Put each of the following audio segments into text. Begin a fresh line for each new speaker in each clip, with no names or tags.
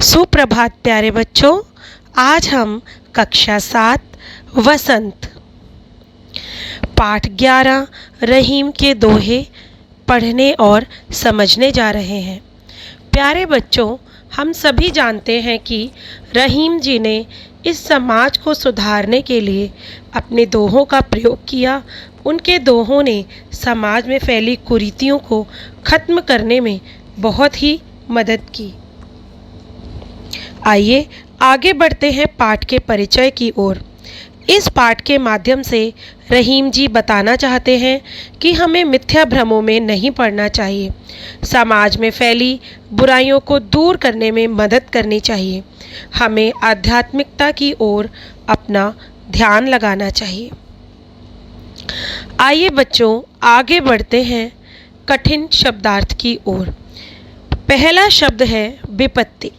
सुप्रभात प्यारे बच्चों। आज हम कक्षा 7 वसंत पाठ 11 रहीम के दोहे पढ़ने और समझने जा रहे हैं। प्यारे बच्चों, हम सभी जानते हैं कि रहीम जी ने इस समाज को सुधारने के लिए अपने दोहों का प्रयोग किया। उनके दोहों ने समाज में फैली कुरीतियों को ख़त्म करने में बहुत ही मदद की। आइए आगे बढ़ते हैं पाठ के परिचय की ओर। इस पाठ के माध्यम से रहीम जी बताना चाहते हैं कि हमें मिथ्या भ्रमों में नहीं पड़ना चाहिए। समाज में फैली बुराइयों को दूर करने में मदद करनी चाहिए। हमें आध्यात्मिकता की ओर अपना ध्यान लगाना चाहिए। आइए बच्चों आगे बढ़ते हैं कठिन शब्दार्थ की ओर। पहला शब्द है विपत्ति,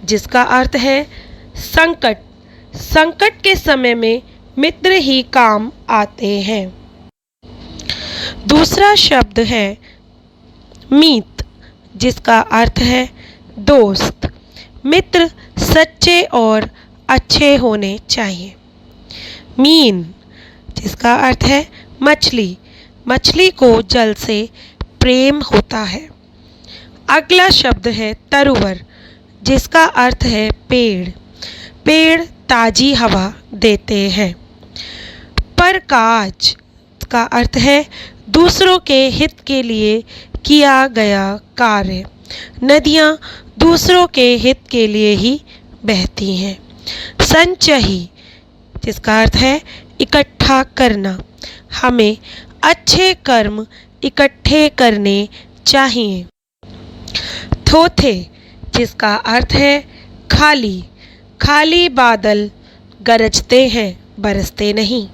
जिसका अर्थ है संकट। संकट के समय में मित्र ही काम आते हैं। दूसरा शब्द है मीत, जिसका अर्थ है दोस्त। मित्र सच्चे और अच्छे होने चाहिए। मीन, जिसका अर्थ है मछली। मछली को जल से प्रेम होता है। अगला शब्द है तरुवर, जिसका अर्थ है पेड़। पेड़ ताजी हवा देते हैं। परकाज का अर्थ है दूसरों के हित के लिए किया गया कार्य। नदियाँ दूसरों के हित के लिए ही बहती हैं। संचयी, जिसका अर्थ है इकट्ठा करना। हमें अच्छे कर्म इकट्ठे करने चाहिए। थोथे, जिसका अर्थ है खाली। खाली बादल गरजते हैं, बरसते नहीं।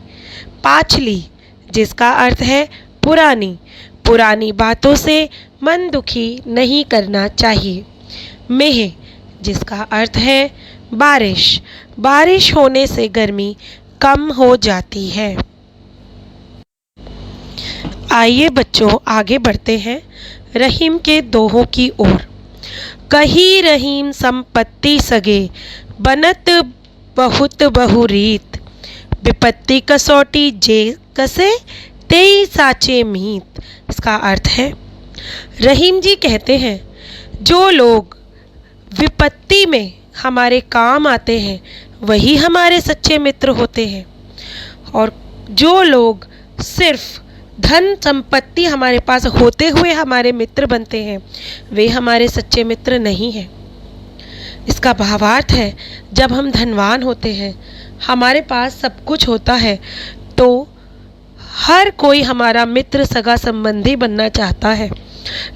पाछली, जिसका अर्थ है पुरानी। पुरानी बातों से मन दुखी नहीं करना चाहिए। मेह, जिसका अर्थ है बारिश। बारिश होने से गर्मी कम हो जाती है। आइए बच्चों आगे बढ़ते हैं रहीम के दोहों की ओर। कही रहीम संपत्ति सगे, बनत बहुत बहुरीत। विपत्ति कसौटी जे कसे, तेई साचे मीत। इसका अर्थ है, रहीम जी कहते हैं जो लोग विपत्ति में हमारे काम आते हैं वही हमारे सच्चे मित्र होते हैं, और जो लोग सिर्फ धन संपत्ति हमारे पास होते हुए हमारे मित्र बनते हैं वे हमारे सच्चे मित्र नहीं हैं। इसका भावार्थ है, जब हम धनवान होते हैं, हमारे पास सब कुछ होता है, तो हर कोई हमारा मित्र सगा संबंधी बनना चाहता है।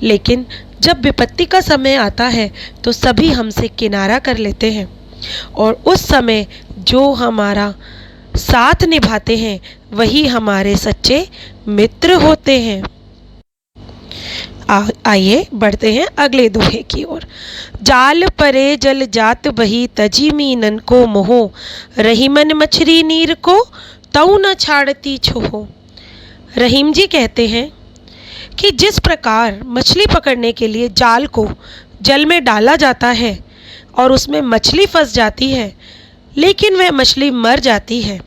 लेकिन जब विपत्ति का समय आता है तो सभी हमसे किनारा कर लेते हैं, और उस समय जो हमारा साथ निभाते हैं वही हमारे सच्चे मित्र होते हैं। आइए बढ़ते हैं अगले दोहे की ओर। जाल परे जल जात बही, तजी मीनन को मोहो। रहीमन मछली नीर को, तऊ न छाड़ती छोहो। रहीम जी कहते हैं कि जिस प्रकार मछली पकड़ने के लिए जाल को जल में डाला जाता है और उसमें मछली फंस जाती है, लेकिन वह मछली मर जाती है।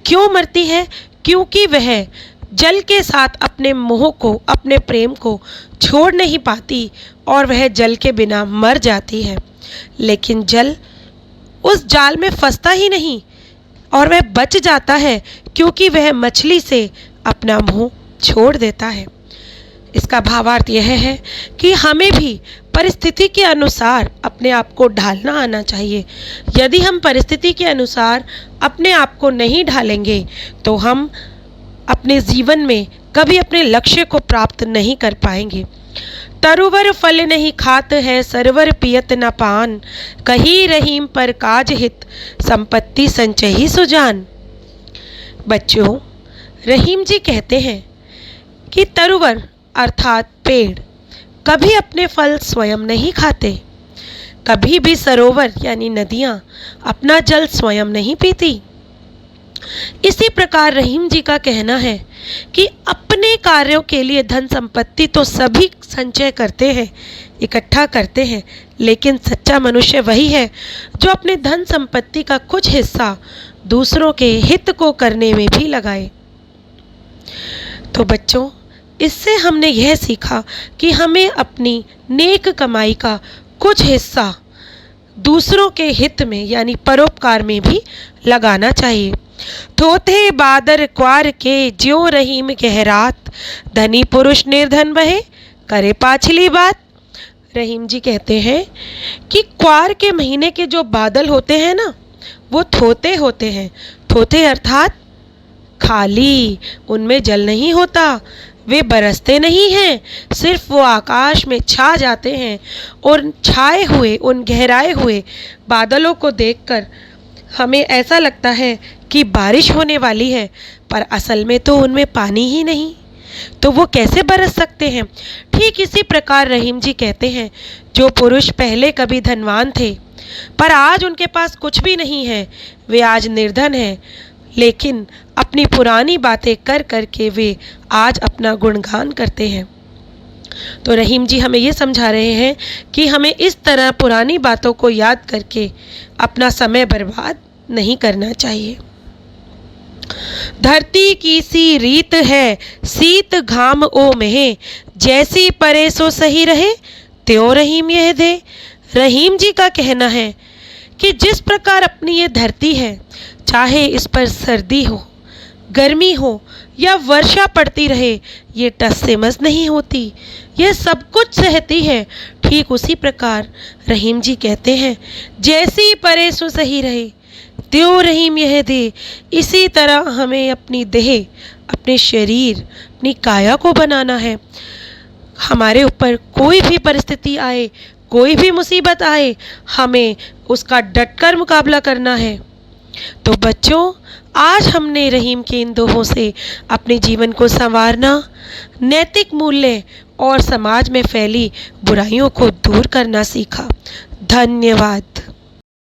क्यों मरती है? क्योंकि वह जल के साथ अपने मोह को, अपने प्रेम को छोड़ नहीं पाती और वह जल के बिना मर जाती है। लेकिन जल उस जाल में फंसता ही नहीं और वह बच जाता है, क्योंकि वह मछली से अपना मोह छोड़ देता है। इसका भावार्थ यह है कि हमें भी परिस्थिति के अनुसार अपने आप को ढालना आना चाहिए। यदि हम परिस्थिति के अनुसार अपने आप को नहीं ढालेंगे तो हम अपने जीवन में कभी अपने लक्ष्य को प्राप्त नहीं कर पाएंगे। तरुवर फल नहीं खात है, सरवर पियत न पान। कही रहीम पर काज हित, संपत्ति संचयी सुजान। बच्चों, रहीम जी कहते हैं कि तरुवर अर्थात पेड़ कभी अपने फल स्वयं नहीं खाते। कभी भी सरोवर यानी नदियाँ अपना जल स्वयं नहीं पीती। इसी प्रकार रहीम जी का कहना है कि अपने कार्यों के लिए धन संपत्ति तो सभी संचय करते हैं, इकट्ठा करते हैं, लेकिन सच्चा मनुष्य वही है जो अपने धन संपत्ति का कुछ हिस्सा दूसरों के हित को करने में भी लगाए। तो बच्चों, इससे हमने यह सीखा कि हमें अपनी नेक कमाई का कुछ हिस्सा दूसरों के हित में यानी परोपकार में भी लगाना चाहिए। थोथे बादर क्वार के ज्यों रहीम गहरात, धनी पुरुष निर्धन बहे करे पाछली बात। रहीम जी कहते हैं कि क्वार के महीने के जो बादल होते हैं ना, वो थोथे होते हैं। थोथे अर्थात खाली, उनमें जल नहीं होता, वे बरसते नहीं हैं, सिर्फ वो आकाश में छा जाते हैं। और छाए हुए उन गहराए हुए बादलों को देखकर हमें ऐसा लगता है कि बारिश होने वाली है, पर असल में तो उनमें पानी ही नहीं, तो वो कैसे बरस सकते हैं। ठीक इसी प्रकार रहीम जी कहते हैं, जो पुरुष पहले कभी धनवान थे पर आज उनके पास कुछ भी नहीं है, वे आज निर्धन हैं, लेकिन अपनी पुरानी बातें कर कर के वे आज अपना गुणगान करते हैं। तो रहीम जी हमें ये समझा रहे हैं कि हमें इस तरह पुरानी बातों को याद करके अपना समय बर्बाद नहीं करना चाहिए। धरती की सी रीत है, शीत घाम ओ महे, जैसी परे सो सही रहे, त्यों रहीम यह दे। रहीम जी का कहना है कि जिस प्रकार अपनी ये धरती है, चाहे इस पर सर्दी हो, गर्मी हो या वर्षा पड़ती रहे, ये टस से मस नहीं होती, ये सब कुछ सहती है। ठीक उसी प्रकार रहीम जी कहते हैं, जैसी परे सो सही रहे, त्यों रहीम यह दे। इसी तरह हमें अपनी देह, अपने शरीर, अपनी काया को बनाना है। हमारे ऊपर कोई भी परिस्थिति आए, कोई भी मुसीबत आए, हमें उसका डटकर मुकाबला करना है। तो बच्चों, आज हमने रहीम के इन दोहों से अपने जीवन को संवारना, नैतिक मूल्य और समाज में फैली बुराइयों को दूर करना सीखा। धन्यवाद।